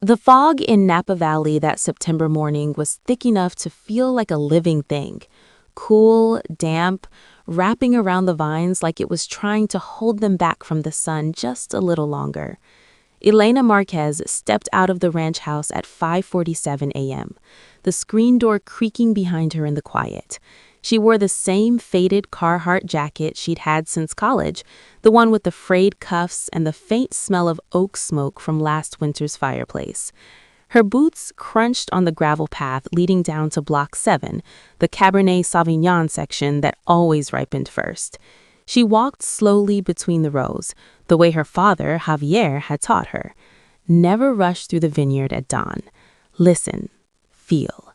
The fog in Napa Valley that September morning was thick enough to feel like a living thing. Cool, damp, wrapping around the vines like it was trying to hold them back from the sun just a little longer. Elena Marquez stepped out of the ranch house at 5:47 a.m., the screen door creaking behind her in the quiet. She wore the same faded Carhartt jacket she'd had since college, the one with the frayed cuffs and the faint smell of oak smoke from last winter's fireplace. Her boots crunched on the gravel path leading down to Block 7, the Cabernet Sauvignon section that always ripened first. She walked slowly between the rows, the way her father, Javier, had taught her. Never rush through the vineyard at dawn. Listen. Feel.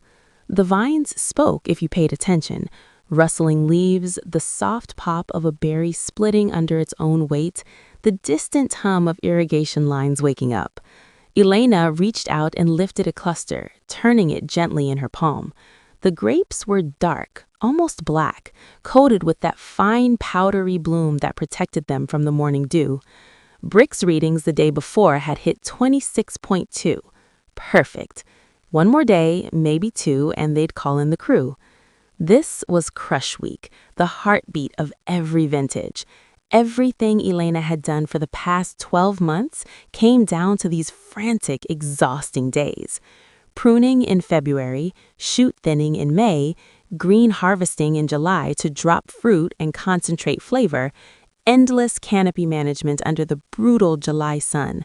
The vines spoke if you paid attention. Rustling leaves, the soft pop of a berry splitting under its own weight, the distant hum of irrigation lines waking up. Elena reached out and lifted a cluster, turning it gently in her palm. The grapes were dark, almost black, coated with that fine powdery bloom that protected them from the morning dew. Brick's readings the day before had hit 26.2. Perfect. One more day, maybe two, and they'd call in the crew. This was crush week, the heartbeat of every vintage. Everything Elena had done for the past 12 months came down to these frantic, exhausting days. Pruning in February, shoot thinning in May, green harvesting in July to drop fruit and concentrate flavor, endless canopy management under the brutal July sun.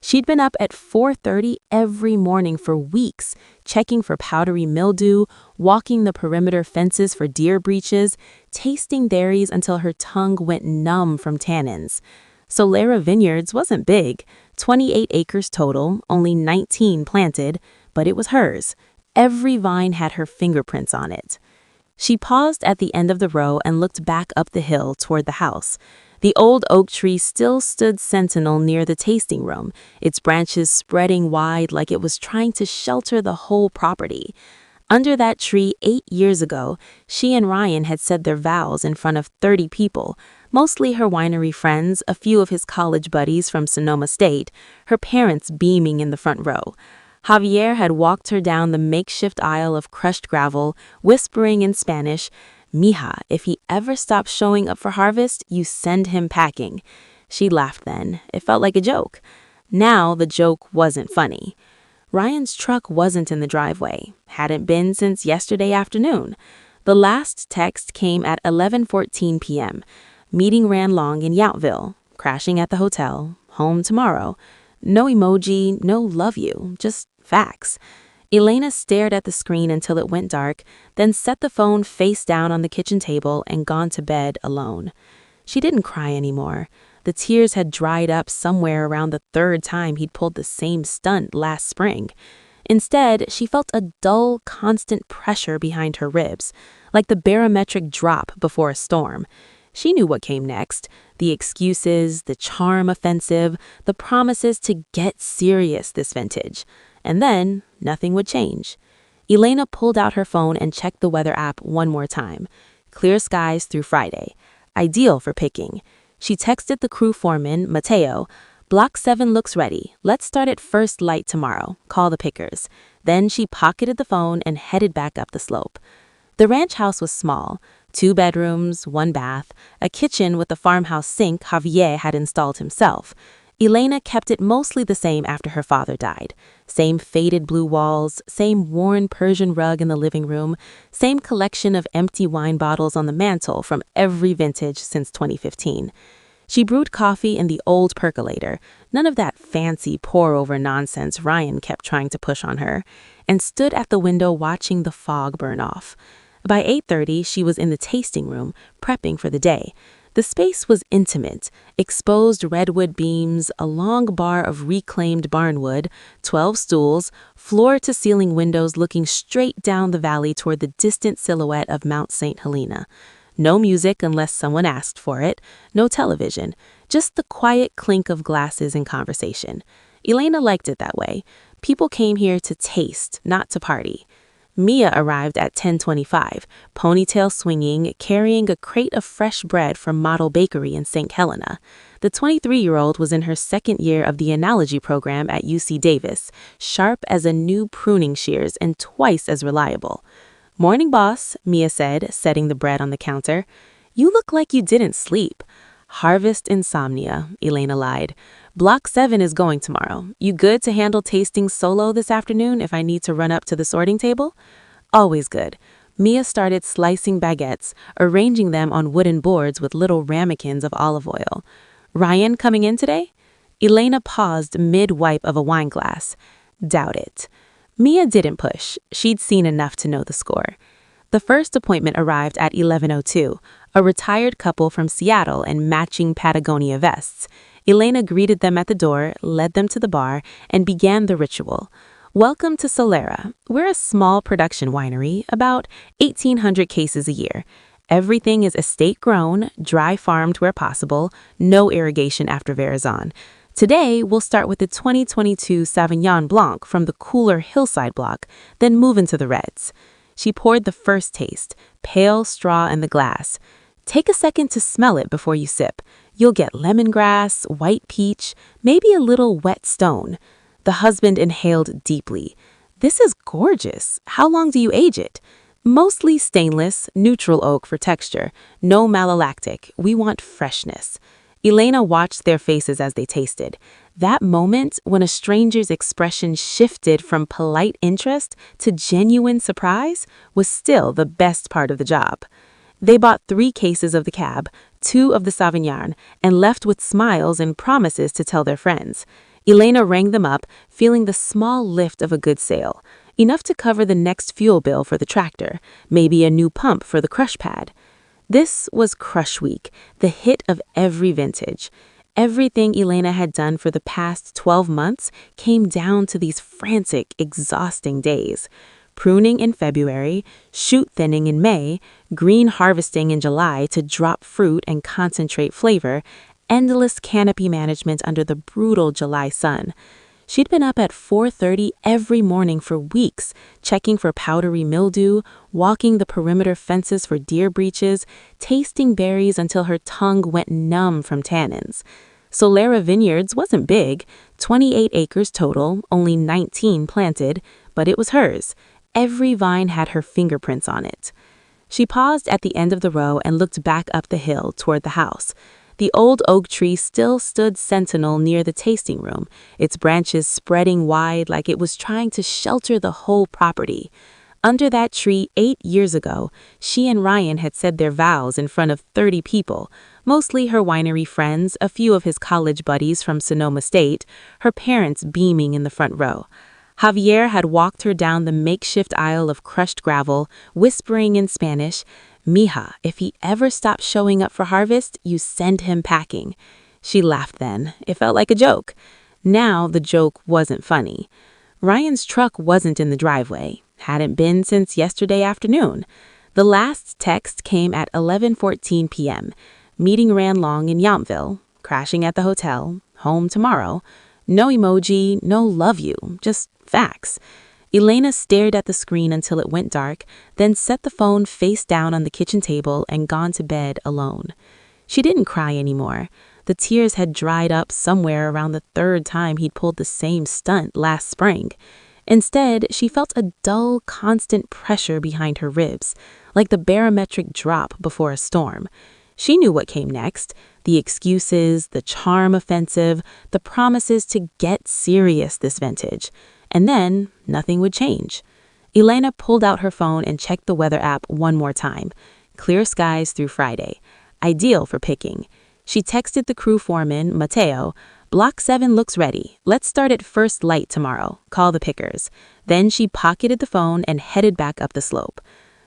She'd been up at 4:30 every morning for weeks, checking for powdery mildew, walking the perimeter fences for deer breaches, tasting dairies until her tongue went numb from tannins. Solera Vineyards wasn't big, 28 acres total, only 19 planted, but it was hers. Every vine had her fingerprints on it. She paused at the end of the row and looked back up the hill toward the house. The old oak tree still stood sentinel near the tasting room, its branches spreading wide like it was trying to shelter the whole property. Under that tree 8 years ago, she and Ryan had said their vows in front of 30 people, mostly her winery friends, a few of his college buddies from Sonoma State, her parents beaming in the front row. Javier had walked her down the makeshift aisle of crushed gravel, whispering in Spanish, "Mija, if he ever stops showing up for harvest, you send him packing." She laughed then. It felt like a joke. Now the joke wasn't funny. Ryan's truck wasn't in the driveway. Hadn't been since yesterday afternoon. The last text came at 11:14 p.m. Meeting ran long in Yountville. Crashing at the hotel. Home tomorrow. No emoji, no love you, just facts. Elena stared at the screen until it went dark, then set the phone face down on the kitchen table and gone to bed alone. She didn't cry anymore. The tears had dried up somewhere around the third time he'd pulled the same stunt last spring. Instead, she felt a dull, constant pressure behind her ribs, like the barometric drop before a storm. She knew what came next, the excuses, the charm offensive, the promises to get serious this vintage. And then, nothing would change. Elena pulled out her phone and checked the weather app one more time. Clear skies through Friday. Ideal for picking. She texted the crew foreman, Mateo, "Block 7 looks ready. Let's start at first light tomorrow. Call the pickers." Then she pocketed the phone and headed back up the slope. The ranch house was small. 2 bedrooms, 1 bath, a kitchen with the farmhouse sink Javier had installed himself. Elena kept it mostly the same after her father died. Same faded blue walls, same worn Persian rug in the living room, same collection of empty wine bottles on the mantle from every vintage since 2015. She brewed coffee in the old percolator, none of that fancy pour-over nonsense Ryan kept trying to push on her, and stood at the window watching the fog burn off. By 8:30, she was in the tasting room, prepping for the day. The space was intimate, exposed redwood beams, a long bar of reclaimed barnwood, 12 stools, floor-to-ceiling windows looking straight down the valley toward the distant silhouette of Mount St. Helena. No music unless someone asked for it, no television, just the quiet clink of glasses and conversation. Elena liked it that way. People came here to taste, not to party. Mia arrived at 10:25, ponytail swinging, carrying a crate of fresh bread from Model Bakery in St. Helena. The 23-year-old was in her second year of the analogy program at UC Davis, sharp as a new pruning shears and twice as reliable. "Morning, boss," Mia said, setting the bread on the counter. "You look like you didn't sleep." "Harvest insomnia," Elena lied. "Block 7 is going tomorrow. You good to handle tasting solo this afternoon if I need to run up to the sorting table?" "Always good." Mia started slicing baguettes, arranging them on wooden boards with little ramekins of olive oil. "Ryan coming in today?" Elena paused mid-wipe of a wine glass. "Doubt it." Mia didn't push. She'd seen enough to know the score. The first appointment arrived at 11:02, a retired couple from Seattle in matching Patagonia vests. Elena greeted them at the door, led them to the bar, and began the ritual. "Welcome to Solera. We're a small production winery, about 1,800 cases a year. Everything is estate-grown, dry-farmed where possible, no irrigation after Verazon. Today, we'll start with the 2022 Sauvignon Blanc from the cooler hillside block, then move into the reds." She poured the first taste, pale straw in the glass. "Take a second to smell it before you sip. You'll get lemongrass, white peach, maybe a little wet stone." The husband inhaled deeply. "This is gorgeous. How long do you age it?" "Mostly stainless, neutral oak for texture. No malolactic. We want freshness." Elena watched their faces as they tasted. That moment when a stranger's expression shifted from polite interest to genuine surprise was still the best part of the job. They bought 3 cases of the Cab, 2 of the Sauvignon, and left with smiles and promises to tell their friends. Elena rang them up, feeling the small lift of a good sale, enough to cover the next fuel bill for the tractor, maybe a new pump for the crush pad. This was Crush Week, the hit of every vintage. Everything Elena had done for the past 12 months came down to these frantic, exhausting days. Pruning in February, shoot thinning in May, green harvesting in July to drop fruit and concentrate flavor, endless canopy management under the brutal July sun. She'd been up at 4:30 every morning for weeks, checking for powdery mildew, walking the perimeter fences for deer breaches, tasting berries until her tongue went numb from tannins. Solera Vineyards wasn't big, 28 acres total, only 19 planted, but it was hers. Every vine had her fingerprints on it. She paused at the end of the row and looked back up the hill toward the house. The old oak tree still stood sentinel near the tasting room, its branches spreading wide like it was trying to shelter the whole property. Under that tree 8 years ago, she and Ryan had said their vows in front of 30 people, mostly her winery friends, a few of his college buddies from Sonoma State, her parents beaming in the front row. Javier had walked her down the makeshift aisle of crushed gravel, whispering in Spanish, "Mija, if he ever stops showing up for harvest, you send him packing." She laughed then. It felt like a joke. Now the joke wasn't funny. Ryan's truck wasn't in the driveway. Hadn't been since yesterday afternoon. The last text came at 11:14 p.m. Meeting ran long in Yountville. Crashing at the hotel. Home tomorrow. No emoji, no love you, just facts. Elena stared at the screen until it went dark, then set the phone face down on the kitchen table and gone to bed alone. She didn't cry anymore. The tears had dried up somewhere around the 3rd time he'd pulled the same stunt last spring. Instead, she felt a dull, constant pressure behind her ribs, like the barometric drop before a storm. She knew what came next, the excuses, the charm offensive, the promises to get serious this vintage. And then, nothing would change. Elena pulled out her phone and checked the weather app one more time. Clear skies through Friday. Ideal for picking. She texted the crew foreman, Mateo, "Block 7 looks ready. Let's start at first light tomorrow. Call the pickers." Then she pocketed the phone and headed back up the slope.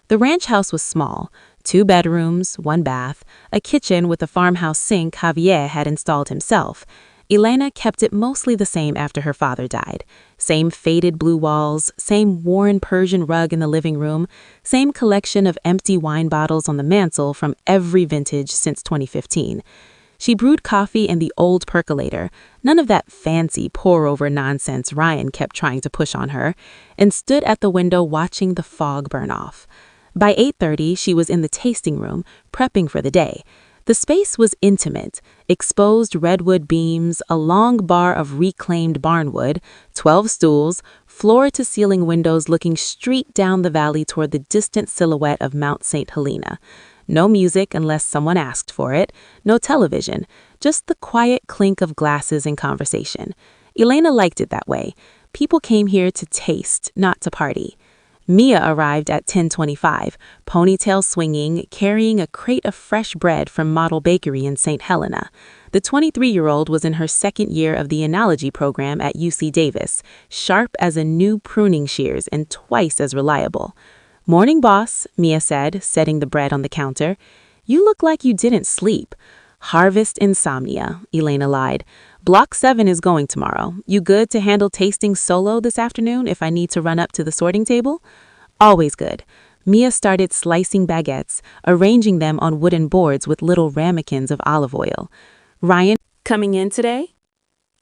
The ranch house was small. 2 bedrooms, 1 bath, a kitchen with a farmhouse sink Javier had installed himself. Elena kept it mostly the same after her father died. Same faded blue walls, same worn Persian rug in the living room, same collection of empty wine bottles on the mantle from every vintage since 2015. She brewed coffee in the old percolator, none of that fancy pour-over nonsense Ryan kept trying to push on her, and stood at the window watching the fog burn off. By 8:30, she was in the tasting room, prepping for the day. The space was intimate, exposed redwood beams, a long bar of reclaimed barnwood, 12 stools, floor-to-ceiling windows looking straight down the valley toward the distant silhouette of Mount St. Helena. No music unless someone asked for it, no television, just the quiet clink of glasses and conversation. Elena liked it that way. People came here to taste, not to party. Mia arrived at 10:25, ponytail swinging, carrying a crate of fresh bread from Model Bakery in St. Helena. The 23-year-old was in her second year of the enology program at UC Davis, sharp as a new pruning shears and twice as reliable. "Morning, boss," Mia said, setting the bread on the counter. "You look like you didn't sleep." "Harvest insomnia," Elena lied. "Block 7 is going tomorrow. You good to handle tasting solo this afternoon if I need to run up to the sorting table?" "Always good." Mia started slicing baguettes, arranging them on wooden boards with little ramekins of olive oil. "Ryan, coming in today?"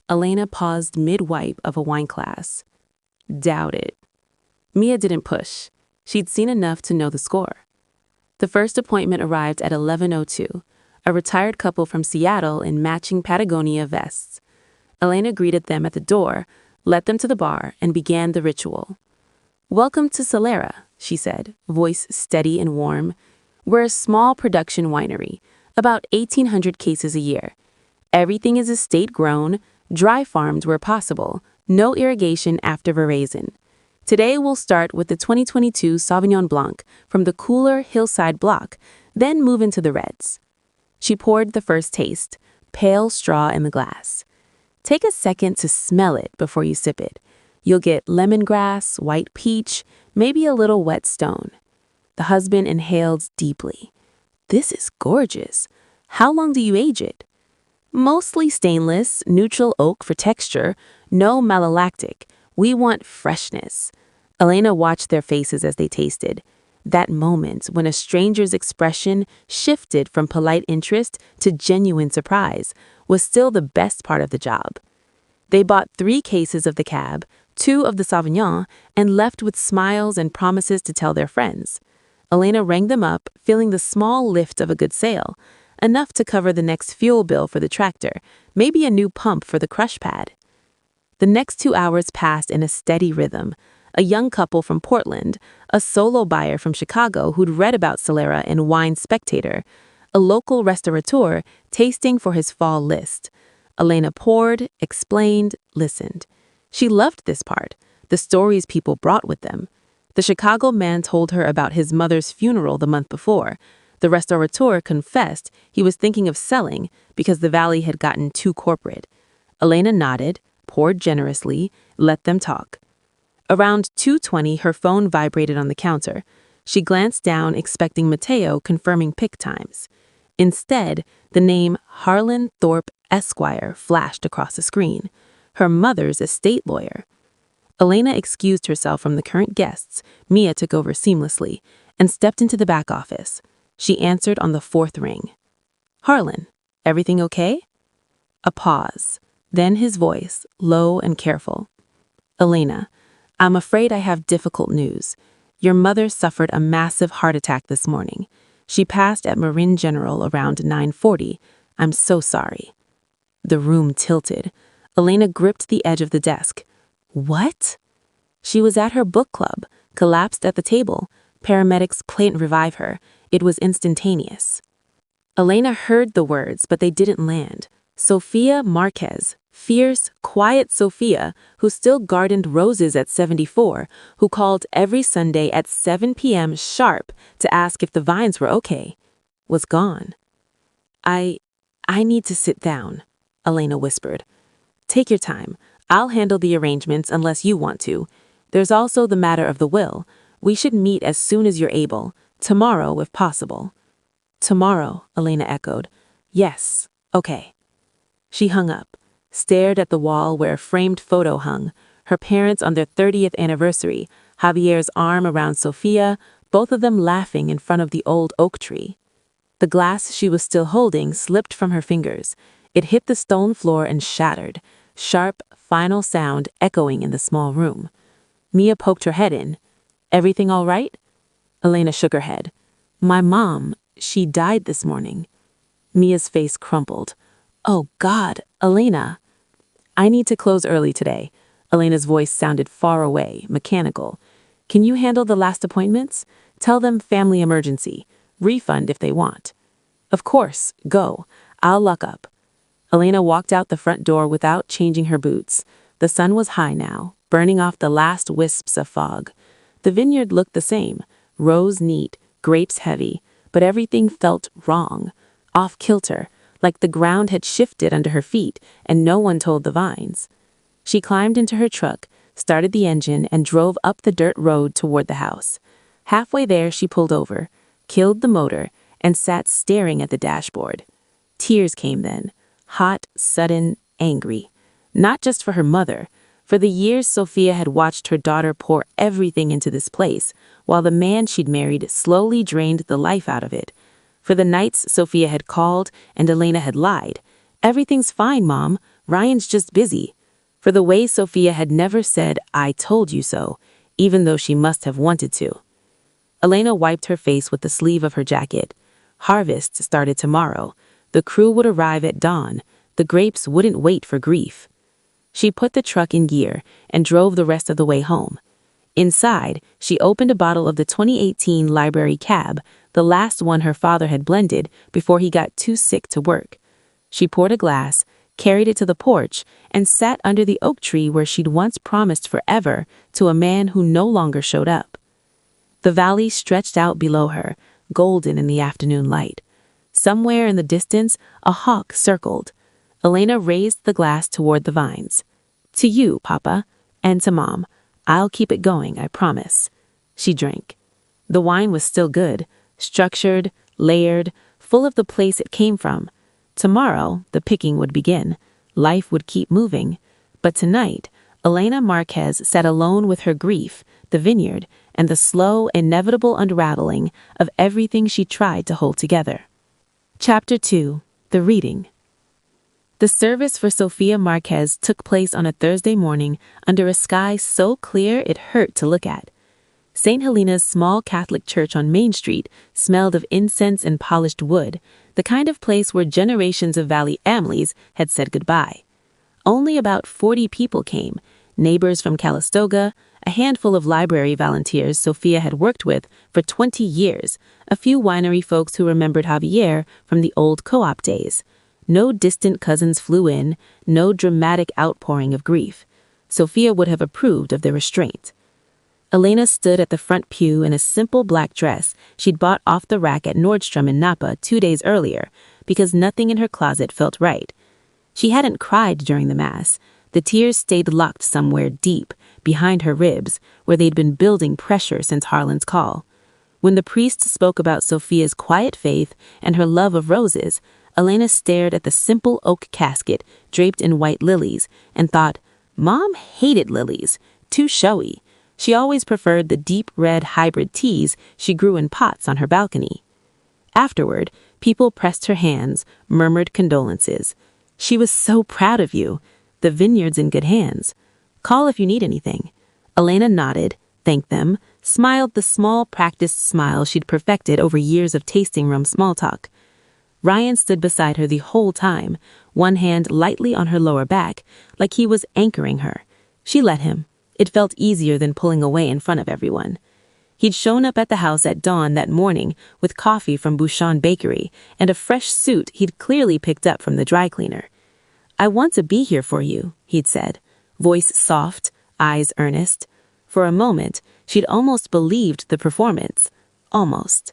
Elena paused mid-wipe of a wine glass. "Doubt it." Mia didn't push. She'd seen enough to know the score. The first appointment arrived at 11:02, a retired couple from Seattle in matching Patagonia vests. Elena greeted them at the door, led them to the bar, and began the ritual. "Welcome to Solera," she said, voice steady and warm. "We're a small production winery, about 1,800 cases a year. Everything is estate-grown, dry farmed where possible, no irrigation after veraison. Today we'll start with the 2022 Sauvignon Blanc from the cooler hillside block, then move into the reds." She poured the first taste, pale straw in the glass. "Take a second to smell it before you sip it. You'll get lemongrass, white peach, maybe a little wet stone." The husband inhaled deeply. "This is gorgeous. How long do you age it?" "Mostly stainless, neutral oak for texture, no malolactic. We want freshness." Elena watched their faces as they tasted. That moment when a stranger's expression shifted from polite interest to genuine surprise was still the best part of the job. They bought 3 cases of the Cab, 2 of the Sauvignon, and left with smiles and promises to tell their friends. Elena rang them up, feeling the small lift of a good sale, enough to cover the next fuel bill for the tractor, maybe a new pump for the crush pad. The next 2 hours passed in a steady rhythm. A young couple from Portland, a solo buyer from Chicago who'd read about Solera in Wine Spectator, a local restaurateur tasting for his fall list. Elena poured, explained, listened. She loved this part, the stories people brought with them. The Chicago man told her about his mother's funeral the month before. The restaurateur confessed he was thinking of selling because the valley had gotten too corporate. Elena nodded, poured generously, let them talk. Around 2:20, her phone vibrated on the counter. She glanced down, expecting Mateo confirming pick times. Instead, the name Harlan Thorpe Esquire flashed across the screen, her mother's estate lawyer. Elena excused herself from the current guests. Mia took over seamlessly and stepped into the back office. She answered on the 4th ring. "Harlan, everything okay?" A pause. Then his voice, low and careful. "Elena, I'm afraid I have difficult news. Your mother suffered a massive heart attack this morning. She passed at Marin General around 9:40. I'm so sorry." The room tilted. Elena gripped the edge of the desk. "What?" She was at her book club, collapsed at the table. Paramedics couldn't revive her. It was instantaneous. Elena heard the words, but they didn't land. Sophia Marquez, fierce, quiet Sophia, who still gardened roses at 74, who called every Sunday at 7 p.m. sharp to ask if the vines were okay, was gone. I need to sit down," Elena whispered. "Take your time. I'll handle the arrangements unless you want to. There's also the matter of the will. We should meet as soon as you're able. Tomorrow, if possible." "Tomorrow," Elena echoed. "Yes, okay." She hung up, stared at the wall where a framed photo hung, her parents on their 30th anniversary, Javier's arm around Sophia, both of them laughing in front of the old oak tree. The glass she was still holding slipped from her fingers. It hit the stone floor and shattered, sharp, final sound echoing in the small room. Mia poked her head in. "Everything all right?" Elena shook her head. "My mom, she died this morning." Mia's face crumpled. "Oh, God, Elena." "I need to close early today." Elena's voice sounded far away, mechanical. "Can you handle the last appointments? Tell them family emergency. Refund if they want." "Of course, go. I'll lock up." Elena walked out the front door without changing her boots. The sun was high now, burning off the last wisps of fog. The vineyard looked the same, rose neat, grapes heavy, but everything felt wrong, off kilter, like the ground had shifted under her feet and no one told the vines. She climbed into her truck, started the engine, and drove up the dirt road toward the house. Halfway there, she pulled over, killed the motor, and sat staring at the dashboard. Tears came then, hot, sudden, angry. Not just for her mother. For the years Sophia had watched her daughter pour everything into this place, while the man she'd married slowly drained the life out of it. For the nights Sophia had called and Elena had lied. "Everything's fine, Mom. Ryan's just busy." For the way Sophia had never said, "I told you so," even though she must have wanted to. Elena wiped her face with the sleeve of her jacket. Harvest started tomorrow. The crew would arrive at dawn. The grapes wouldn't wait for grief. She put the truck in gear and drove the rest of the way home. Inside, she opened a bottle of the 2018 library cab, the last one her father had blended before he got too sick to work. She poured a glass, carried it to the porch, and sat under the oak tree where she'd once promised forever to a man who no longer showed up. The valley stretched out below her, golden in the afternoon light. Somewhere in the distance, a hawk circled. Elena raised the glass toward the vines. "To you, Papa, and to Mom. I'll keep it going, I promise." She drank. The wine was still good, structured, layered, full of the place it came from. Tomorrow, the picking would begin. Life would keep moving. But tonight, Elena Marquez sat alone with her grief, the vineyard, and the slow, inevitable unraveling of everything she tried to hold together. Chapter 2. The Reading. The service for Sophia Marquez took place on a Thursday morning under a sky so clear it hurt to look at. St. Helena's small Catholic church on Main Street smelled of incense and polished wood, the kind of place where generations of Valley families had said goodbye. Only about 40 people came, neighbors from Calistoga, a handful of library volunteers Sophia had worked with for 20 years, a few winery folks who remembered Javier from the old co-op days. No distant cousins flew in, no dramatic outpouring of grief. Sophia would have approved of the restraint. Elena stood at the front pew in a simple black dress she'd bought off the rack at Nordstrom in Napa 2 days earlier because nothing in her closet felt right. She hadn't cried during the Mass. The tears stayed locked somewhere deep, behind her ribs, where they'd been building pressure since Harlan's call. When the priest spoke about Sophia's quiet faith and her love of roses, Elena stared at the simple oak casket draped in white lilies and thought, Mom hated lilies, too showy. She always preferred the deep red hybrid teas she grew in pots on her balcony. Afterward, people pressed her hands, murmured condolences. She was so proud of you. The vineyard's in good hands. Call if you need anything. Elena nodded, thanked them, smiled the small practiced smile she'd perfected over years of tasting room small talk. Ryan stood beside her the whole time, one hand lightly on her lower back, like he was anchoring her. She let him. It felt easier than pulling away in front of everyone. He'd shown up at the house at dawn that morning with coffee from Bouchon Bakery and a fresh suit he'd clearly picked up from the dry cleaner. I want to be here for you, he'd said, voice soft, eyes earnest. For a moment, she'd almost believed the performance. Almost.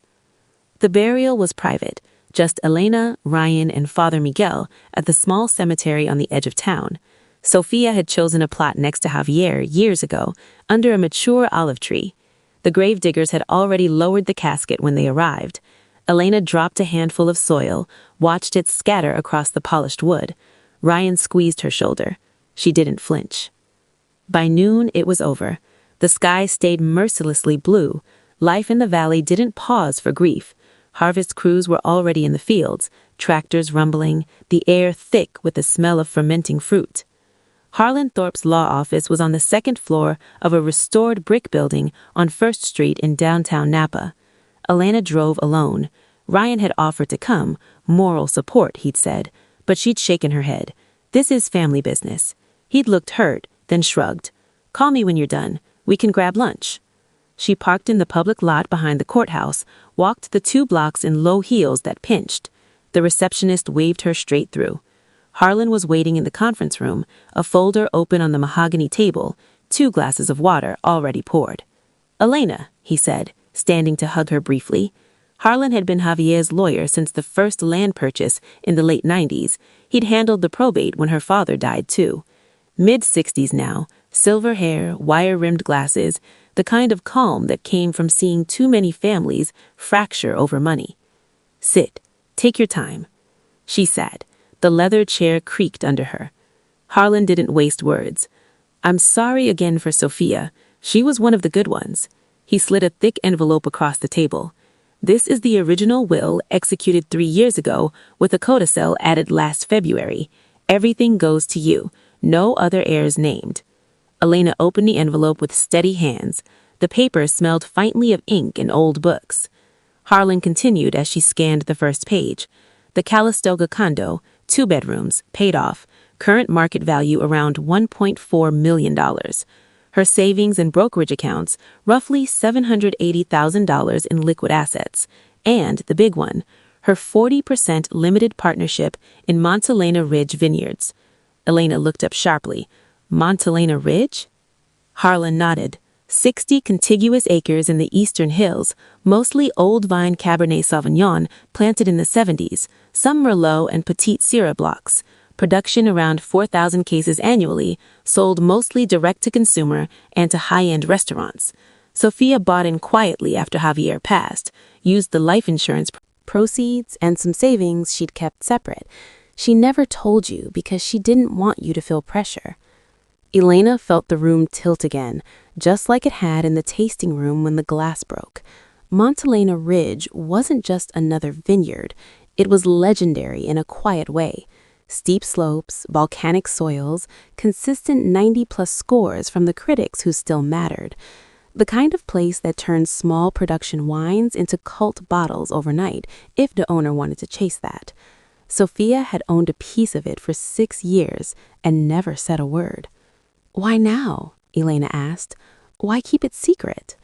The burial was private, just Elena, Ryan, and Father Miguel at the small cemetery on the edge of town. Sophia had chosen a plot next to Javier years ago, under a mature olive tree. The gravediggers had already lowered the casket when they arrived. Elena dropped a handful of soil, watched it scatter across the polished wood. Ryan squeezed her shoulder. She didn't flinch. By noon, it was over. The sky stayed mercilessly blue. Life in the valley didn't pause for grief. Harvest crews were already in the fields, tractors rumbling, the air thick with the smell of fermenting fruit. Harlan Thorpe's law office was on the second floor of a restored brick building on 1st Street in downtown Napa. Elena drove alone. Ryan had offered to come, moral support, he'd said, but she'd shaken her head. This is family business. He'd looked hurt, then shrugged. Call me when you're done. We can grab lunch. She parked in the public lot behind the courthouse, walked the 2 blocks in low heels that pinched. The receptionist waved her straight through. Harlan was waiting in the conference room, a folder open on the mahogany table, 2 glasses of water already poured. "Elena," he said, standing to hug her briefly. Harlan had been Javier's lawyer since the first land purchase in the late 90s. He'd handled the probate when her father died, too. Mid-60s now, silver hair, wire-rimmed glasses, the kind of calm that came from seeing too many families fracture over money. "Sit. Take your time." She sat. The leather chair creaked under her. Harlan didn't waste words. "I'm sorry again for Sophia. She was one of the good ones." He slid a thick envelope across the table. "This is the original will executed 3 years ago with a codicil added last February. Everything goes to you. No other heirs named." Elena opened the envelope with steady hands. The paper smelled faintly of ink and old books. Harlan continued as she scanned the first page. The Calistoga condo, 2 bedrooms, paid off, current market value around $1.4 million. Her savings and brokerage accounts, roughly $780,000 in liquid assets. And the big one, her 40% limited partnership in Montelena Ridge Vineyards. Elena looked up sharply. "Montelena Ridge?" Harlan nodded. 60 contiguous acres in the eastern hills, mostly old vine Cabernet Sauvignon planted in the 70s, some Merlot and Petite Syrah blocks. Production around 4,000 cases annually, sold mostly direct-to-consumer and to high-end restaurants. Sophia bought in quietly after Javier passed, used the life insurance proceeds and some savings she'd kept separate. She never told you because she didn't want you to feel pressure. Elena felt the room tilt again, just like it had in the tasting room when the glass broke. Montelena Ridge wasn't just another vineyard. It was legendary in a quiet way. Steep slopes, volcanic soils, consistent 90-plus scores from the critics who still mattered. The kind of place that turns small production wines into cult bottles overnight, if the owner wanted to chase that. Sophia had owned a piece of it for 6 years and never said a word. "Why now?" Elena asked. "Why keep it secret?"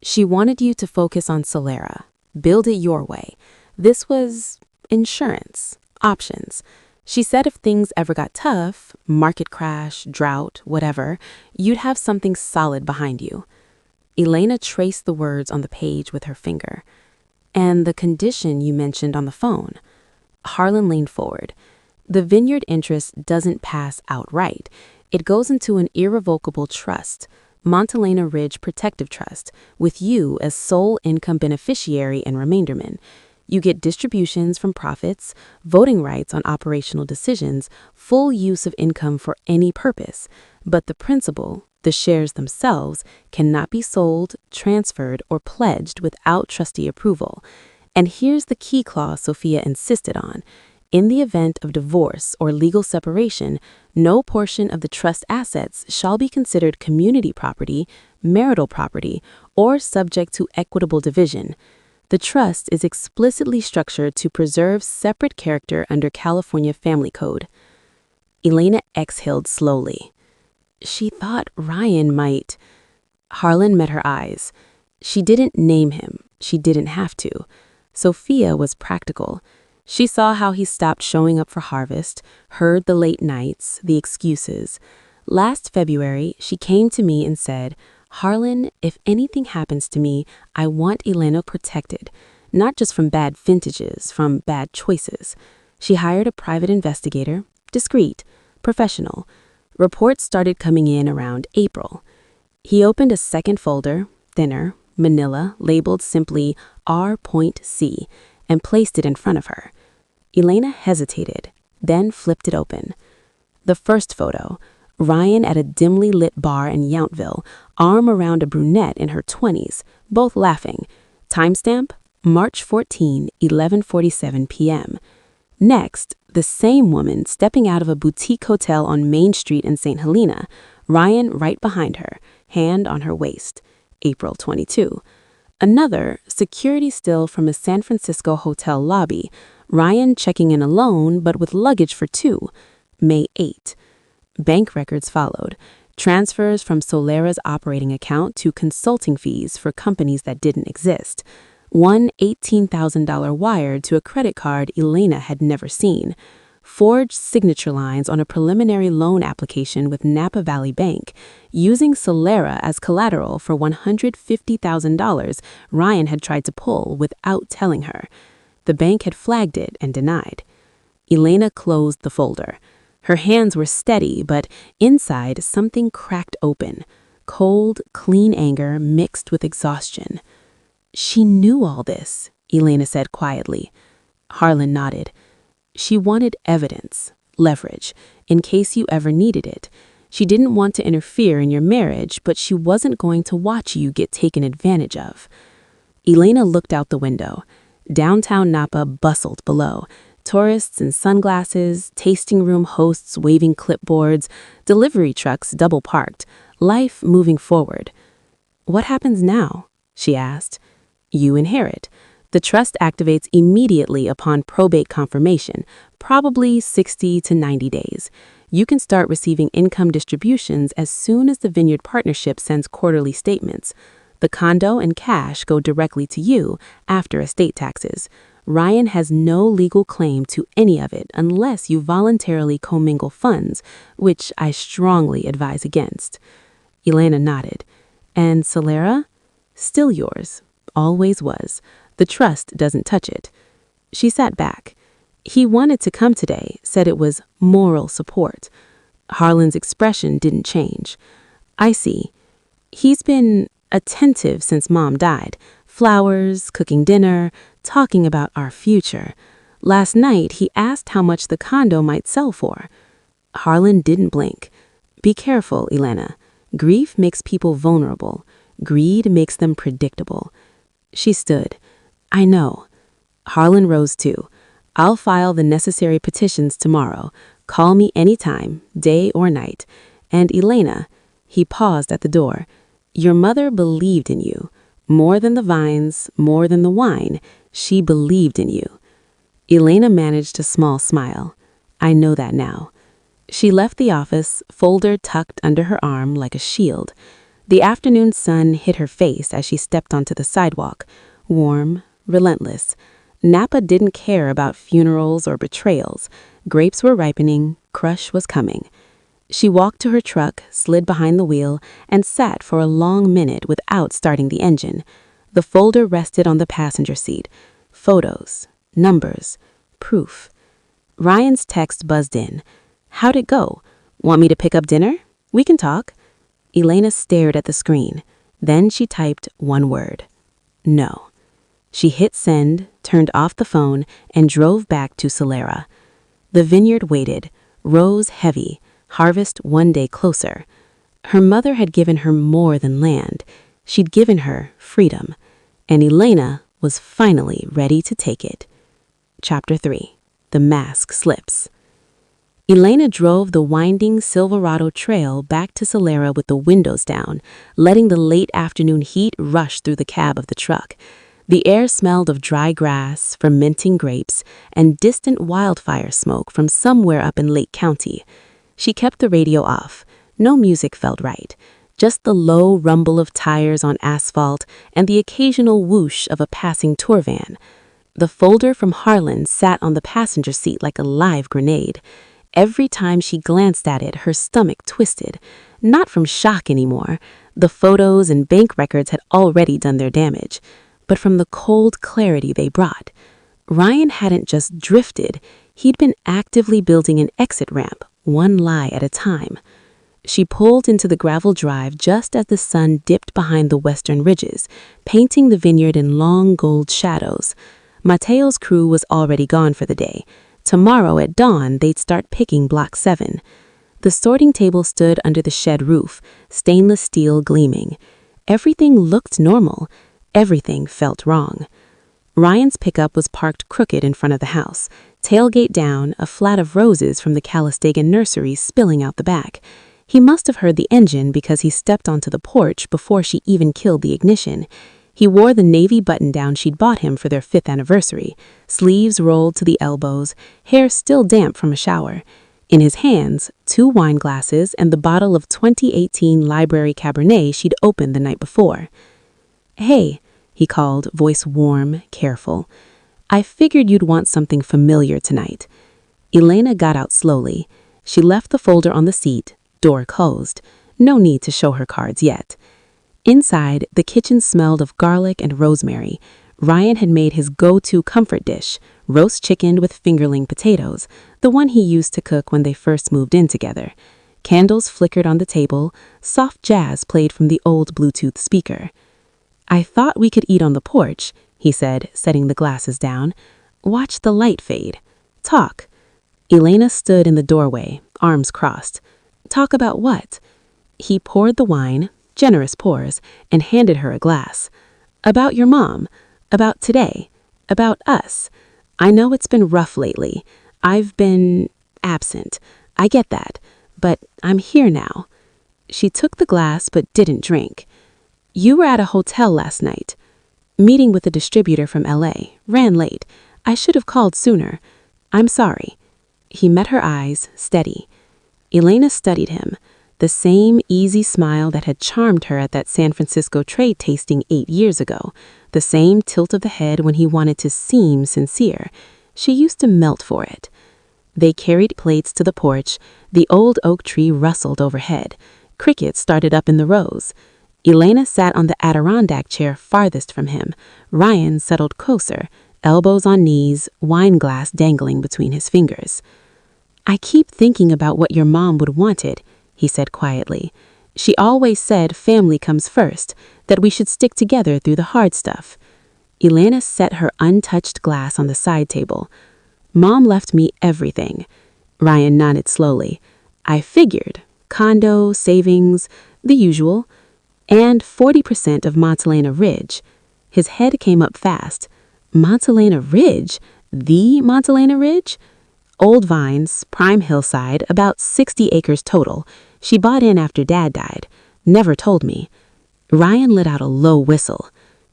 She wanted you to focus on Solera. Build it your way. This was insurance, options. She said if things ever got tough, market crash, drought, whatever, you'd have something solid behind you. Elena traced the words on the page with her finger. "And the condition you mentioned on the phone." Harlan leaned forward. "The vineyard interest doesn't pass outright. It goes into an irrevocable trust, Montelena Ridge Protective Trust, with you as sole income beneficiary and remainderman. You get distributions from profits, voting rights on operational decisions, full use of income for any purpose. But the principal, the shares themselves, cannot be sold, transferred, or pledged without trustee approval. And here's the key clause Sophia insisted on. In the event of divorce or legal separation, no portion of the trust assets shall be considered community property, marital property, or subject to equitable division. The trust is explicitly structured to preserve separate character under California Family Code." Elena exhaled slowly. She thought Ryan might. Harlan met her eyes. She didn't name him. She didn't have to. Sophia was practical. She saw how he stopped showing up for harvest, heard the late nights, the excuses. Last February, she came to me and said, "Harlan, if anything happens to me, I want Elena protected, not just from bad vintages, from bad choices." She hired a private investigator, discreet, professional. Reports started coming in around April. He opened a second folder, thinner, manila, labeled simply R.C, and placed it in front of her. Elena hesitated, then flipped it open. The first photo, Ryan at a dimly lit bar in Yountville, arm around a brunette in her 20s, both laughing. Timestamp, March 14, 11:47 p.m. Next, the same woman stepping out of a boutique hotel on Main Street in St. Helena, Ryan right behind her, hand on her waist, April 22. Another, security still from a San Francisco hotel lobby, Ryan checking in alone but with luggage for two, May 8. Bank records followed. Transfers from Solera's operating account to consulting fees for companies that didn't exist. One $18,000 wire to a credit card Elena had never seen. Forged signature lines on a preliminary loan application with Napa Valley Bank, using Solera as collateral for $150,000 Ryan had tried to pull without telling her. The bank had flagged it and denied. Elena closed the folder. Her hands were steady, but inside something cracked open. Cold, clean anger mixed with exhaustion. She knew all this, Elena said quietly. Harlan nodded. She wanted evidence, leverage, in case you ever needed it. She didn't want to interfere in your marriage, but she wasn't going to watch you get taken advantage of. Elena looked out the window. Downtown Napa bustled below. Tourists in sunglasses, tasting room hosts waving clipboards, delivery trucks double parked, life moving forward. What happens now? She asked. You inherit. The trust activates immediately upon probate confirmation, probably 60 to 90 days. You can start receiving income distributions as soon as the Vineyard partnership sends quarterly statements. The condo and cash go directly to you after estate taxes. Ryan has no legal claim to any of it unless you voluntarily commingle funds, which I strongly advise against. Elena nodded. And Solera? Still yours. Always was. The trust doesn't touch it. She sat back. He wanted to come today, said it was moral support. Harlan's expression didn't change. I see. He's been attentive since Mom died. Flowers, cooking dinner, talking about our future. Last night, he asked how much the condo might sell for. Harlan didn't blink. Be careful, Elena. Grief makes people vulnerable. Greed makes them predictable. She stood. I know. Harlan rose too. I'll file the necessary petitions tomorrow. Call me anytime, day or night. And Elena, he paused at the door. Your mother believed in you. More than the vines, more than the wine, she believed in you. Elena managed a small smile. I know that now. She left the office, folder tucked under her arm like a shield. The afternoon sun hit her face as she stepped onto the sidewalk. Warm, relentless. Napa didn't care about funerals or betrayals. Grapes were ripening, crush was coming. She walked to her truck, slid behind the wheel, and sat for a long minute without starting the engine. The folder rested on the passenger seat. Photos, numbers, proof. Ryan's text buzzed in. How'd it go? Want me to pick up dinner? We can talk. Elena stared at the screen. Then she typed one word. No. She hit send, turned off the phone, and drove back to Solera. The Vineyard waited, rose heavy, harvest one day closer. Her mother had given her more than land. She'd given her freedom. And Elena was finally ready to take it. Chapter 3. The Mask Slips. Elena drove the winding Silverado Trail back to Solera with the windows down, letting the late afternoon heat rush through the cab of the truck. The air smelled of dry grass, fermenting grapes, and distant wildfire smoke from somewhere up in Lake County. She kept the radio off. No music felt right. Just the low rumble of tires on asphalt and the occasional whoosh of a passing tour van. The folder from Harlan sat on the passenger seat like a live grenade. Every time she glanced at it, her stomach twisted. Not from shock anymore. The photos and bank records had already done their damage. But from the cold clarity they brought. Ryan hadn't just drifted. He'd been actively building an exit ramp, one lie at a time. She pulled into the gravel drive just as the sun dipped behind the western ridges, painting the Vineyard in long gold shadows. Mateo's crew was already gone for the day. Tomorrow at dawn, they'd start picking Block 7. The sorting table stood under the shed roof, stainless steel gleaming. Everything looked normal. Everything felt wrong. Ryan's pickup was parked crooked in front of the house, tailgate down, a flat of roses from the Calistogan nursery spilling out the back. He must have heard the engine because he stepped onto the porch before she even killed the ignition. He wore the navy button-down she'd bought him for their 5th anniversary, sleeves rolled to the elbows, hair still damp from a shower. In his hands, 2 wine glasses and the bottle of 2018 Library Cabernet she'd opened the night before. "Hey," he called, voice warm, careful. "I figured you'd want something familiar tonight." Elena got out slowly. She left the folder on the seat, door closed. No need to show her cards yet. Inside, the kitchen smelled of garlic and rosemary. Ryan had made his go-to comfort dish, roast chicken with fingerling potatoes, the one he used to cook when they first moved in together. Candles flickered on the table, soft jazz played from the old Bluetooth speaker. "I thought we could eat on the porch," he said, setting the glasses down. "Watch the light fade. Talk." Elena stood in the doorway, arms crossed. "Talk about what?" He poured the wine, generous pours, and handed her a glass. "About your mom. About today. About us. I know it's been rough lately. I've been absent. I get that. But I'm here now." She took the glass but didn't drink. "You were at a hotel last night. Meeting with a distributor from LA. Ran late. I should have called sooner. I'm sorry." He met her eyes, steady. Elena studied him. The same easy smile that had charmed her at that San Francisco trade tasting 8 years ago. The same tilt of the head when he wanted to seem sincere. She used to melt for it. They carried plates to the porch. The old oak tree rustled overhead. Crickets started up in the rows. Elena sat on the Adirondack chair farthest from him. Ryan settled closer, elbows on knees, wine glass dangling between his fingers. "I keep thinking about what your mom would wanted," he said quietly. "She always said family comes first, that we should stick together through the hard stuff." Elena set her untouched glass on the side table. "Mom left me everything." Ryan nodded slowly. "I figured. Condo, savings, the usual. And 40% of Montelena Ridge." His head came up fast. "Montelena Ridge? The Montelena Ridge?" "Old vines, prime hillside, about 60 acres total. She bought in after Dad died. Never told me." Ryan let out a low whistle.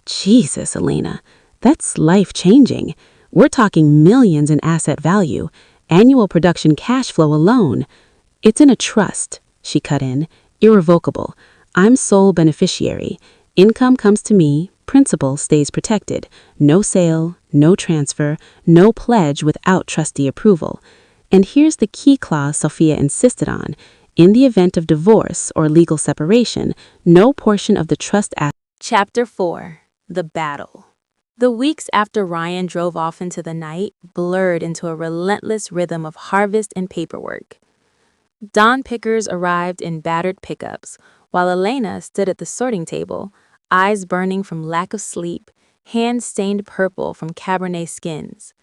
"Jesus, Elena, that's life-changing. We're talking millions in asset value, annual production cash flow alone." "It's in a trust," she cut in, "irrevocable. I'm sole beneficiary. Income comes to me, principal stays protected. No sale, no transfer, no pledge without trustee approval. And here's the key clause Sophia insisted on. In the event of divorce or legal separation, no portion of the trust asset." Chapter 4. The Battle. The weeks after Ryan drove off into the night blurred into a relentless rhythm of harvest and paperwork. Dawn pickers arrived in battered pickups, while Elena stood at the sorting table, eyes burning from lack of sleep, hands stained purple from Cabernet skins.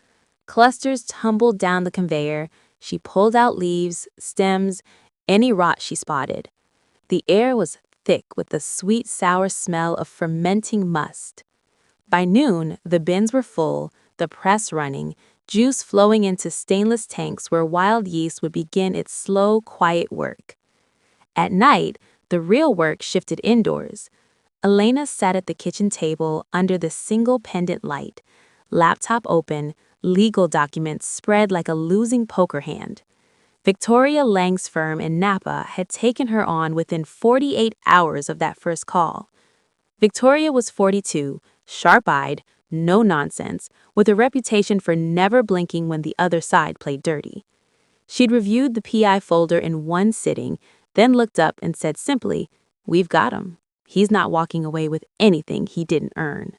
Clusters tumbled down the conveyor. She pulled out leaves, stems, any rot she spotted. The air was thick with the sweet, sour smell of fermenting must. By noon, the bins were full, the press running, juice flowing into stainless tanks where wild yeast would begin its slow, quiet work. At night, the real work shifted indoors. Elena sat at the kitchen table under the single pendant light, laptop open, legal documents spread like a losing poker hand. Victoria Lang's firm in Napa had taken her on within 48 hours of that first call. Victoria was 42, sharp-eyed, no nonsense, with a reputation for never blinking when the other side played dirty. She'd reviewed the PI folder in one sitting, then looked up and said simply, "We've got him. He's not walking away with anything he didn't earn."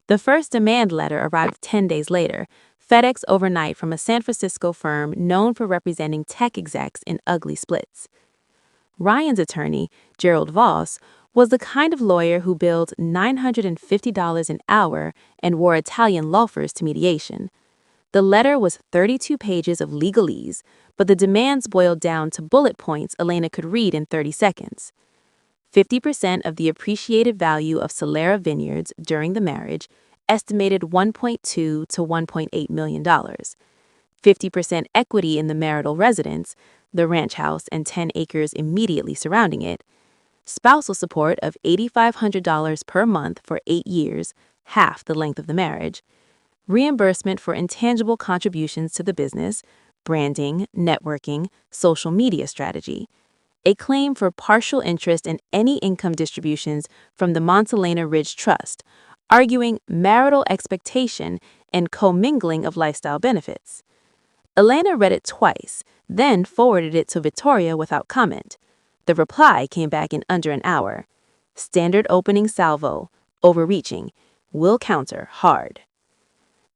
The first demand letter arrived 10 days later, FedEx overnight from a San Francisco firm known for representing tech execs in ugly splits. Ryan's attorney, Gerald Voss, was the kind of lawyer who billed $950 an hour and wore Italian loafers to mediation. The letter was 32 pages of legalese, but the demands boiled down to bullet points Elena could read in 30 seconds. 50% of the appreciated value of Solera Vineyards during the marriage, estimated $1.2 to $1.8 million. 50% equity in the marital residence, the ranch house and 10 acres immediately surrounding it. Spousal support of $8,500 per month for 8 years, half the length of the marriage. Reimbursement for intangible contributions to the business, branding, networking, social media strategy. A claim for partial interest in any income distributions from the Montelena Ridge Trust, arguing marital expectation and commingling of lifestyle benefits. Elena read it twice, then forwarded it to Victoria without comment. The reply came back in under an hour. Standard opening salvo, overreaching, will counter hard.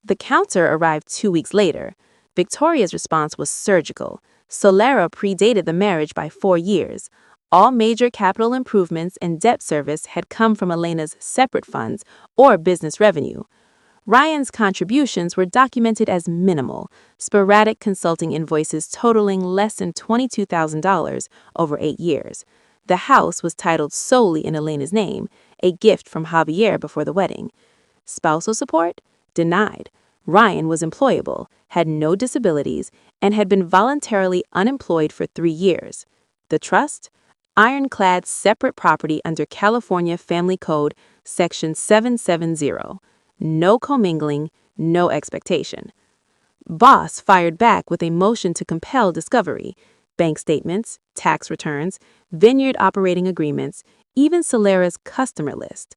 The counter arrived 2 weeks later. Victoria's response was surgical. Solera predated the marriage by 4 years. All major capital improvements and debt service had come from Elena's separate funds or business revenue. Ryan's contributions were documented as minimal, sporadic consulting invoices totaling less than $22,000 over 8 years. The house was titled solely in Elena's name, a gift from Javier before the wedding. Spousal support? Denied. Ryan was employable, had no disabilities, and had been voluntarily unemployed for 3 years. The trust? Ironclad separate property under California Family Code, Section 770. No commingling, no expectation. Boss fired back with a motion to compel discovery. Bank statements, tax returns, Vineyard operating agreements, even Solera's customer list.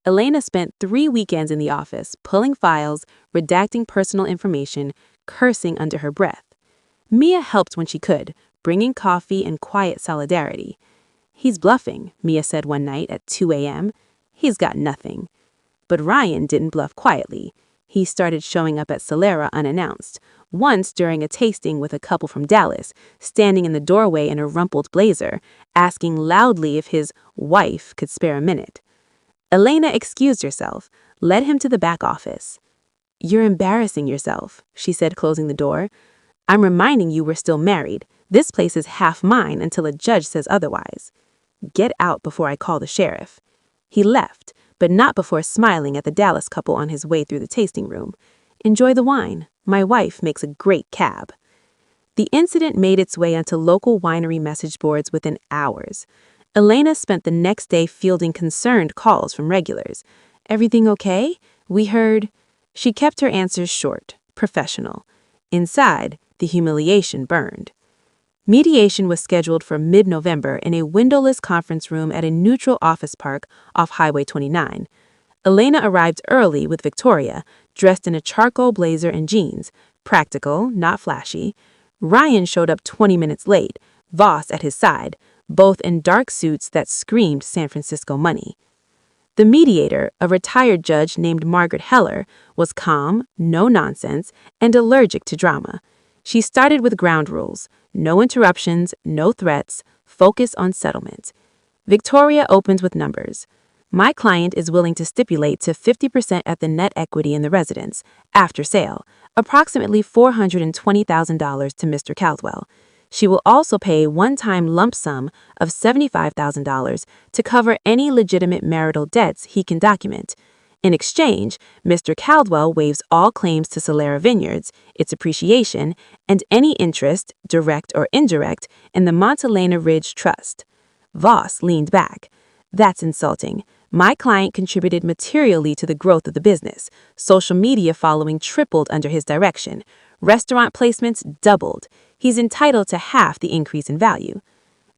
Elena spent 3 weekends in the office, pulling files, redacting personal information, cursing under her breath. Mia helped when she could, bringing coffee and quiet solidarity. "He's bluffing," Mia said one night at 2 a.m. "He's got nothing." But Ryan didn't bluff quietly. He started showing up at Solera unannounced, once during a tasting with a couple from Dallas, standing in the doorway in a rumpled blazer, asking loudly if his wife could spare a minute. Elena excused herself, led him to the back office. "You're embarrassing yourself," she said, closing the door. "I'm reminding you we're still married. This place is half mine until a judge says otherwise. Get out before I call the sheriff." He left, but not before smiling at the Dallas couple on his way through the tasting room. "Enjoy the wine. My wife makes a great cab." The incident made its way onto local winery message boards within hours. Elena spent the next day fielding concerned calls from regulars. "Everything okay? We heard—" She kept her answers short, professional. Inside, the humiliation burned. Mediation was scheduled for mid-November in a windowless conference room at a neutral office park off Highway 29. Elena arrived early with Victoria, dressed in a charcoal blazer and jeans, practical, not flashy. Ryan showed up 20 minutes late, Voss at his side, both in dark suits that screamed San Francisco money. The mediator, a retired judge named Margaret Heller, was calm, no nonsense, and allergic to drama. She started with ground rules: no interruptions, no threats, focus on settlement. Victoria opened with numbers. "My client is willing to stipulate to 50% at the net equity in the residence, after sale, approximately $420,000 to Mr. Caldwell. She will also pay a one-time lump sum of $75,000 to cover any legitimate marital debts he can document. In exchange, Mr. Caldwell waives all claims to Solera Vineyards, its appreciation, and any interest, direct or indirect, in the Montelena Ridge Trust." Voss leaned back. "That's insulting. My client contributed materially to the growth of the business. Social media following tripled under his direction. Restaurant placements doubled. He's entitled to half the increase in value."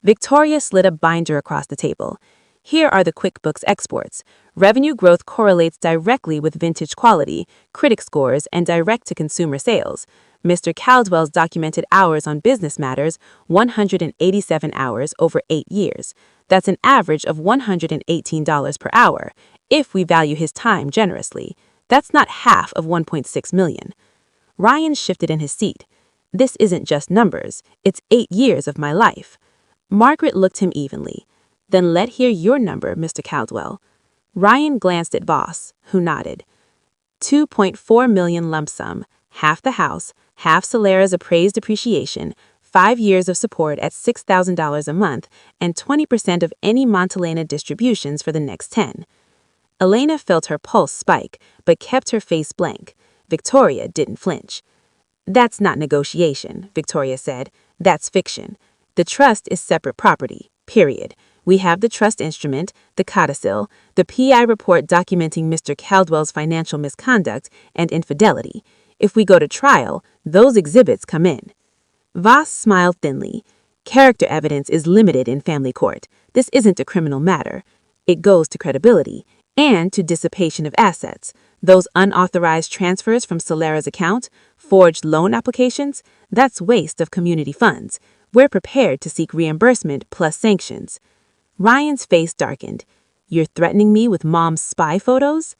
Victoria slid a binder across the table. "Here are the QuickBooks exports. Revenue growth correlates directly with vintage quality, critic scores, and direct-to-consumer sales. Mr. Caldwell's documented hours on business matters, 187 hours over 8 years. That's an average of $118 per hour, if we value his time generously. That's not half of $1.6 million. Ryan shifted in his seat. "This isn't just numbers. It's 8 years of my life." Margaret looked him evenly. "Then let hear your number, Mr. Caldwell." Ryan glanced at Voss, who nodded. $2.4 million lump sum, half the house, half Solera's appraised appreciation, 5 years of support at $6,000 a month, and 20% of any Montelena distributions for the next 10. Elena felt her pulse spike, but kept her face blank. Victoria didn't flinch. "That's not negotiation," Victoria said. "That's fiction. The trust is separate property, period. We have the trust instrument, the codicil, the PI report documenting Mr. Caldwell's financial misconduct and infidelity. If we go to trial, those exhibits come in." Voss smiled thinly. "Character evidence is limited in family court. This isn't a criminal matter. It goes to credibility and to dissipation of assets. Those unauthorized transfers from Solera's account, forged loan applications, that's waste of community funds. We're prepared to seek reimbursement plus sanctions." Ryan's face darkened. "You're threatening me with Mom's spy photos?"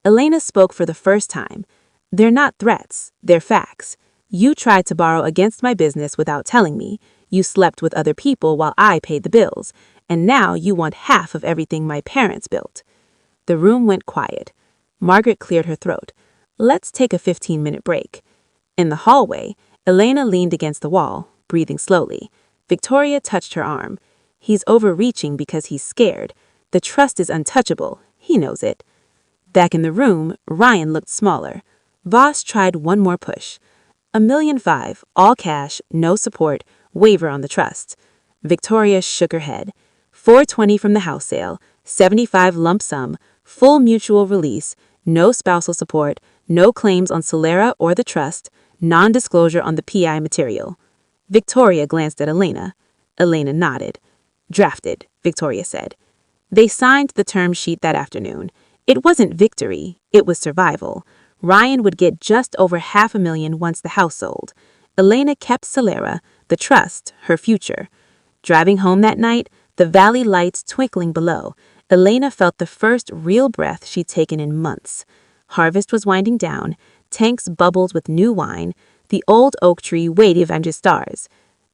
Elena spoke for the first time. "They're not threats, they're facts. You tried to borrow against my business without telling me. You slept with other people while I paid the bills. And now you want half of everything my parents built." The room went quiet. Margaret cleared her throat. "Let's take a 15-minute break." In the hallway, Elena leaned against the wall, breathing slowly. Victoria touched her arm. "He's overreaching because he's scared. The trust is untouchable. He knows it." Back in the room, Ryan looked smaller. Voss tried one more push. "$1.5 million, all cash, no support, waiver on the trust." Victoria shook her head. "$420 from the house sale, $75 lump sum, full mutual release, no spousal support, no claims on Solera or the trust, non-disclosure on the PI material." Victoria glanced at Elena. Elena nodded. "Drafted," Victoria said. They signed the term sheet that afternoon. It wasn't victory, it was survival. Ryan would get just over $500,000 once the house sold. Elena kept Solera, the trust, her future. Driving home that night, the valley lights twinkling below, Elena felt the first real breath she'd taken in months. Harvest was winding down, tanks bubbled with new wine, the old oak tree waited under stars.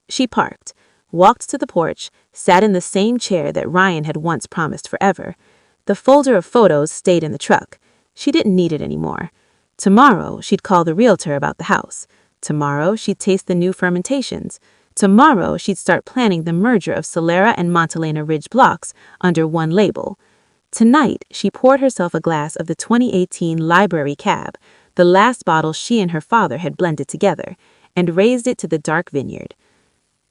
She parked, walked to the porch, sat in the same chair that Ryan had once promised forever. The folder of photos stayed in the truck. She didn't need it anymore. Tomorrow, she'd call the realtor about the house. Tomorrow, she'd taste the new fermentations. Tomorrow, she'd start planning the merger of Solera and Montelena Ridge blocks under one label. Tonight, she poured herself a glass of the 2018 Library Cab, the last bottle she and her father had blended together, and raised it to the dark vineyard.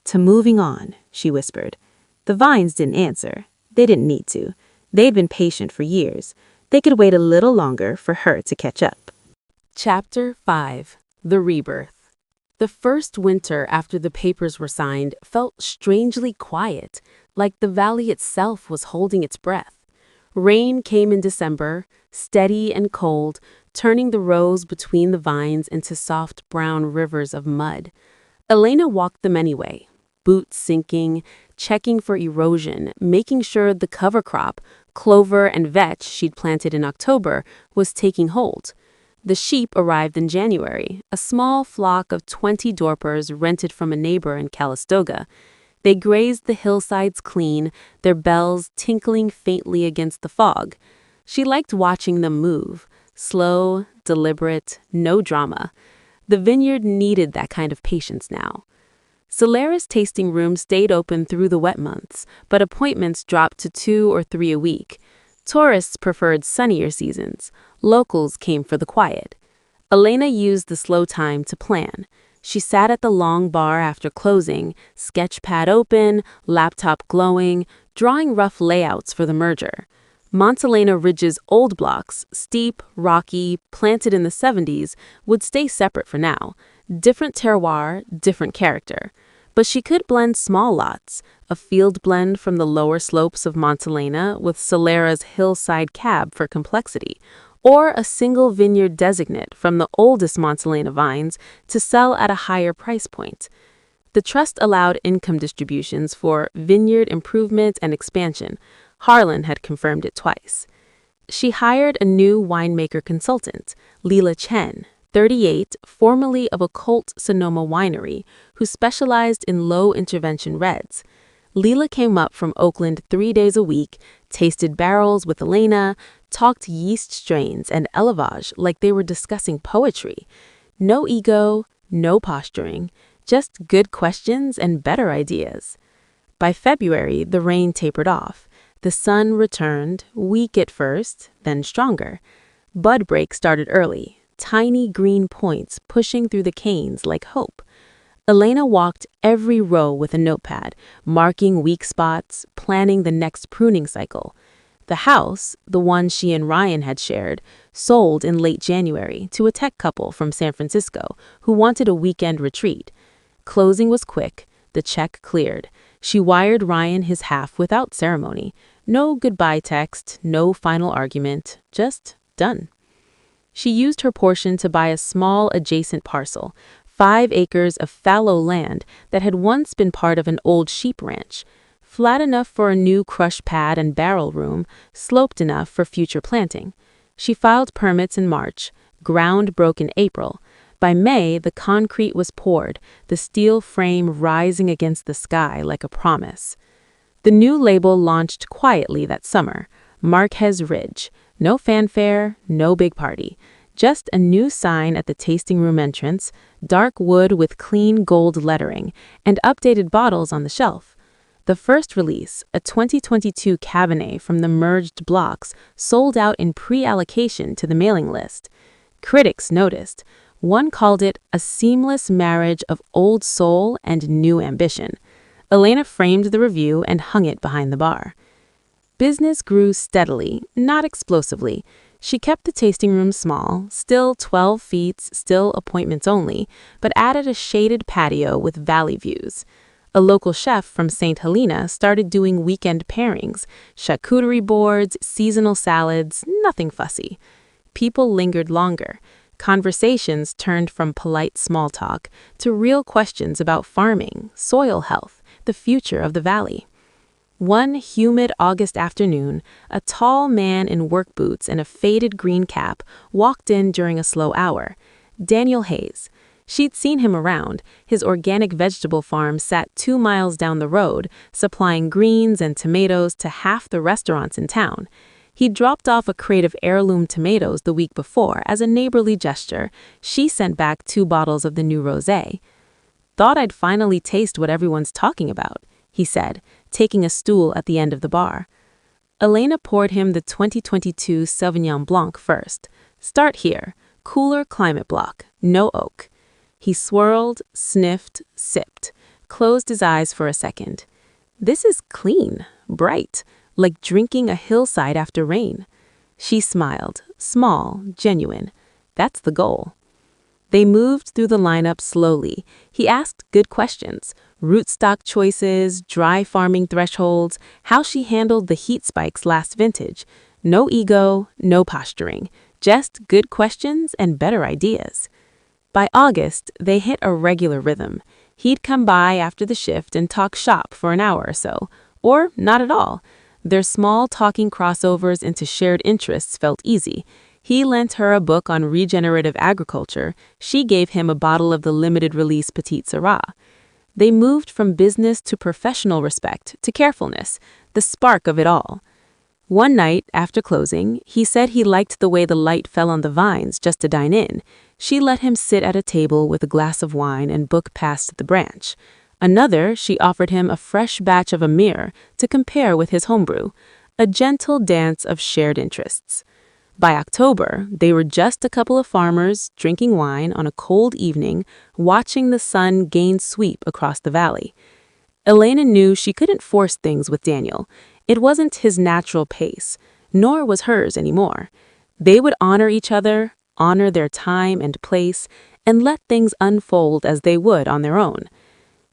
"To moving on," she whispered. The vines didn't answer. They didn't need to. They'd been patient for years. They could wait a little longer for her to catch up. Chapter 5. The Rebirth. The first winter after the papers were signed felt strangely quiet, like the valley itself was holding its breath. Rain came in December, steady and cold, turning the rows between the vines into soft brown rivers of mud. Elena walked them anyway, boots sinking, checking for erosion, making sure the cover crop, clover and vetch she'd planted in October, was taking hold. The sheep arrived in January, a small flock of 20 dorpers rented from a neighbor in Calistoga. They grazed the hillsides clean, their bells tinkling faintly against the fog. She liked watching them move, slow, deliberate, no drama. The vineyard needed that kind of patience now. Solera's tasting room stayed open through the wet months, but appointments dropped to 2 or 3 a week. Tourists preferred sunnier seasons. Locals came for the quiet. Elena used the slow time to plan. She sat at the long bar after closing, sketch pad open, laptop glowing, drawing rough layouts for the merger. Montelena Ridge's old blocks, steep, rocky, planted in the 70s, would stay separate for now. Different terroir, different character. But she could blend small lots, a field blend from the lower slopes of Montelena with Solera's hillside cab for complexity, or a single vineyard designate from the oldest Montelena vines to sell at a higher price point. The trust allowed income distributions for vineyard improvement and expansion. Harlan had confirmed it twice. She hired a new winemaker consultant, Leela Chen, 38, formerly of Occult Sonoma Winery, who specialized in low-intervention reds. Leela came up from Oakland 3 days a week, tasted barrels with Elena, talked yeast strains and élevage like they were discussing poetry. No ego, no posturing, just good questions and better ideas. By February, the rain tapered off. The sun returned, weak at first, then stronger. Bud break started early, tiny green points pushing through the canes like hope. Elena walked every row with a notepad, marking weak spots, planning the next pruning cycle. The house, the one she and Ryan had shared, sold in late January to a tech couple from San Francisco who wanted a weekend retreat. Closing was quick, the check cleared. She wired Ryan his half without ceremony. No goodbye text, no final argument, just done. She used her portion to buy a small adjacent parcel, 5 acres of fallow land that had once been part of an old sheep ranch. Flat enough for a new crush pad and barrel room, sloped enough for future planting. She filed permits in March, ground broke in April. By May, the concrete was poured, the steel frame rising against the sky like a promise. The new label launched quietly that summer, Marquez Ridge. No fanfare, no big party. Just a new sign at the tasting room entrance, dark wood with clean gold lettering, and updated bottles on the shelf. The first release, a 2022 Cabernet from the merged blocks, sold out in pre-allocation to the mailing list. Critics noticed. One called it a seamless marriage of old soul and new ambition. Elena framed the review and hung it behind the bar. Business grew steadily, not explosively. She kept the tasting room small, still 12 feet, still appointments only, but added a shaded patio with valley views. A local chef from St. Helena started doing weekend pairings, charcuterie boards, seasonal salads, nothing fussy. People lingered longer. Conversations turned from polite small talk to real questions about farming, soil health, the future of the valley. One humid August afternoon, a tall man in work boots and a faded green cap walked in during a slow hour. Daniel Hayes. She'd seen him around. His organic vegetable farm sat 2 miles down the road, supplying greens and tomatoes to half the restaurants in town. He'd dropped off a crate of heirloom tomatoes the week before as a neighborly gesture. She sent back 2 bottles of the new rosé. "Thought I'd finally taste what everyone's talking about," he said, taking a stool at the end of the bar. Elena poured him the 2022 Sauvignon Blanc first. "Start here. Cooler climate block. No oak." He swirled, sniffed, sipped, closed his eyes for a second. "This is clean, bright, like drinking a hillside after rain." She smiled, small, genuine. That's the goal. They moved through the lineup slowly. He asked good questions. Rootstock choices, dry farming thresholds, how she handled the heat spikes last vintage. No ego, no posturing. Just good questions and better ideas. By August, they hit a regular rhythm. He'd come by after the shift and talk shop for an hour or so. Or not at all. Their small talking crossovers into shared interests felt easy. He lent her a book on regenerative agriculture. She gave him a bottle of the limited release Petite Syrah. They moved from business to professional respect to carefulness, the spark of it all. One night, after closing, he said he liked the way the light fell on the vines just to dine in. She let him sit at a table with a glass of wine and book past the branch. Another, she offered him a fresh batch of Amir to compare with his homebrew, a gentle dance of shared interests. By October, they were just a couple of farmers drinking wine on a cold evening, watching the sun gain sweep across the valley. Elena knew she couldn't force things with Daniel. It wasn't his natural pace, nor was hers anymore. They would honor each other, honor their time and place, and let things unfold as they would on their own.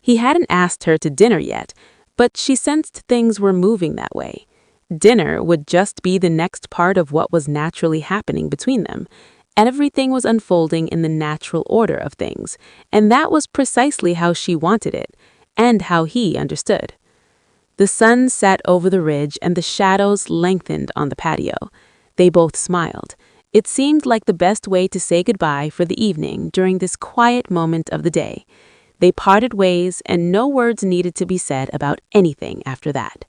He hadn't asked her to dinner yet, but she sensed things were moving that way. Dinner would just be the next part of what was naturally happening between them. Everything was unfolding in the natural order of things, and that was precisely how she wanted it, and how he understood. The sun set over the ridge and the shadows lengthened on the patio. They both smiled. It seemed like the best way to say goodbye for the evening during this quiet moment of the day. They parted ways, and no words needed to be said about anything after that.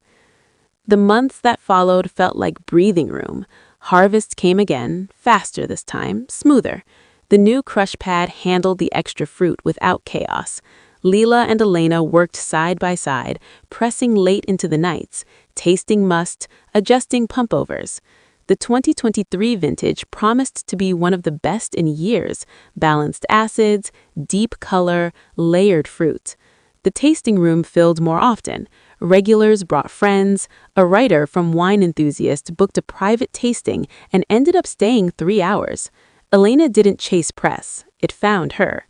The months that followed felt like breathing room. Harvest came again, faster this time, smoother. The new crush pad handled the extra fruit without chaos. Leela and Elena worked side by side, pressing late into the nights, tasting must, adjusting pumpovers. The 2023 vintage promised to be one of the best in years: balanced acids, deep color, layered fruit. The tasting room filled more often. Regulars brought friends. A writer from Wine Enthusiast booked a private tasting and ended up staying 3 hours. Elena didn't chase press. It found her.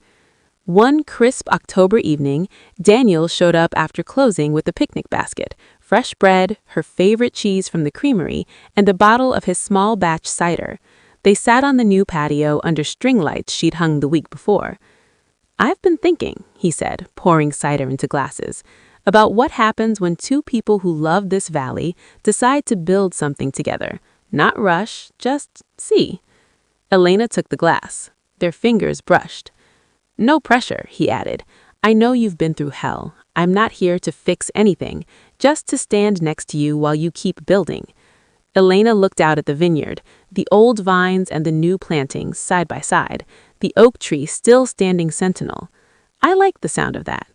One crisp October evening, Daniel showed up after closing with a picnic basket, fresh bread, her favorite cheese from the creamery, and a bottle of his small batch cider. They sat on the new patio under string lights she'd hung the week before. "I've been thinking," he said, pouring cider into glasses, "about what happens when two people who love this valley decide to build something together. Not rush, just see." Elena took the glass. Their fingers brushed. "No pressure," he added. "I know you've been through hell. I'm not here to fix anything, just to stand next to you while you keep building." Elena looked out at the vineyard, the old vines and the new plantings side by side, the oak tree still standing sentinel. "I like the sound of that."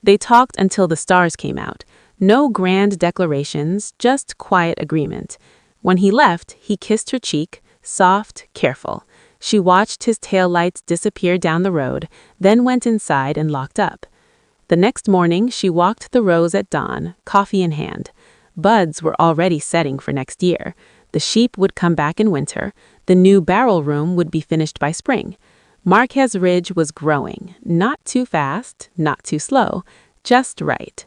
They talked until the stars came out. No grand declarations, just quiet agreement. When he left, he kissed her cheek, soft, careful. She watched his taillights disappear down the road, then went inside and locked up. The next morning, she walked the rows at dawn, coffee in hand. Buds were already setting for next year. The sheep would come back in winter. The new barrel room would be finished by spring. Marquez Ridge was growing, not too fast, not too slow, just right.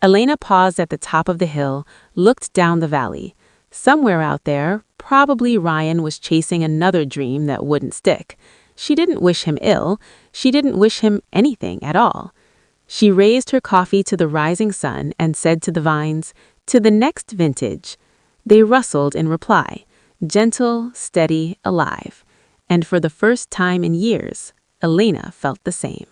Elena paused at the top of the hill, looked down the valley. Somewhere out there, probably Ryan was chasing another dream that wouldn't stick. She didn't wish him ill. She didn't wish him anything at all. She raised her coffee to the rising sun and said to the vines, "To the next vintage." They rustled in reply, gentle, steady, alive. And for the first time in years, Elena felt the same.